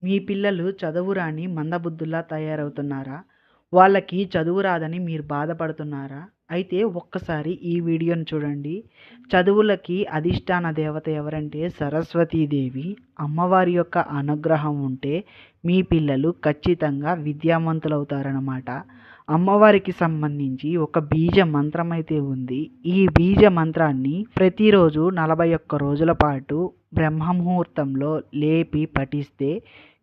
మీ పిల్లలు చదువురాని మందబుద్ధుల్లా తయారవుతున్నారా? వాళ్ళకి చదువు రాదని మీరు బాధపడుతున్నారా? అయితే ఒక్కసారి ఈ వీడియోని చూడండి. చదువులకి అధిష్టాన దేవత ఎవరంటే సరస్వతీదేవి. అమ్మవారి యొక్క అనుగ్రహం ఉంటే మీ పిల్లలు ఖచ్చితంగా విద్యావంతులవుతారనమాట. అమ్మవారికి సంబంధించి ఒక బీజ మంత్రం అయితే ఉంది. ఈ బీజ మంత్రాన్ని ప్రతిరోజు 41 రోజుల పాటు బ్రహ్మముహూర్తంలో లేపి పఠిస్తే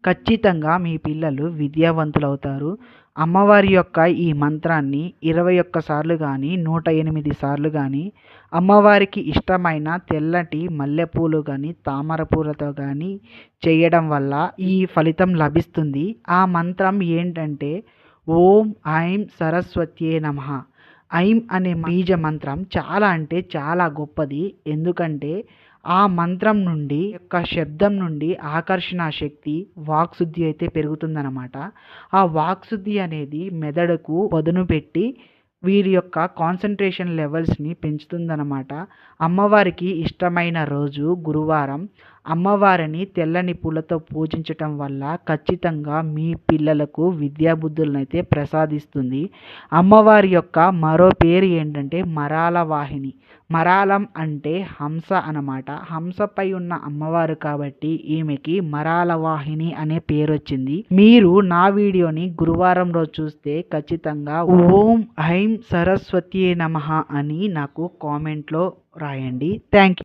ఖచ్చితంగా మీ పిల్లలు విద్యావంతులవుతారు. అమ్మవారి యొక్క ఈ మంత్రాన్ని 21 సార్లు కానీ 108 సార్లు కానీ అమ్మవారికి ఇష్టమైన తెల్లటి మల్లెపూలు కానీ తామర పూలతో కానీ చేయడం వల్ల ఈ ఫలితం లభిస్తుంది. ఆ మంత్రం ఏంటంటే ఓం ఐం సరస్వత్యే నమః. ఐం అనే బీజ మంత్రం చాలా అంటే చాలా గొప్పది. ఎందుకంటే ఆ మంత్రం నుండి యొక్క శబ్దం నుండి ఆకర్షణ శక్తి వాక్శుద్ధి అయితే పెరుగుతుందన్నమాట. ఆ వాక్శుద్ధి అనేది మెదడుకు పదును పెట్టి వీరి యొక్క కాన్సంట్రేషన్ లెవెల్స్ని పెంచుతుందన్నమాట. అమ్మవారికి ఇష్టమైన రోజు గురువారం. అమ్మవారిని తెల్లని పూలతో పూజించటం వల్ల ఖచ్చితంగా మీ పిల్లలకు విద్యాబుద్ధులనైతే ప్రసాదిస్తుంది. అమ్మవారి యొక్క మరో పేరు ఏంటంటే మరాల వాహిని. మరాలం అంటే హంస అనమాట. హంసపై ఉన్న అమ్మవారు కాబట్టి ఈమెకి మరాల వాహిని అనే పేరు వచ్చింది. మీరు నా వీడియోని గురువారం రోజు చూస్తే ఖచ్చితంగా ఓం ఐం సరస్వత్యే నమః అని నాకు కామెంట్లో రాయండి. Thank you.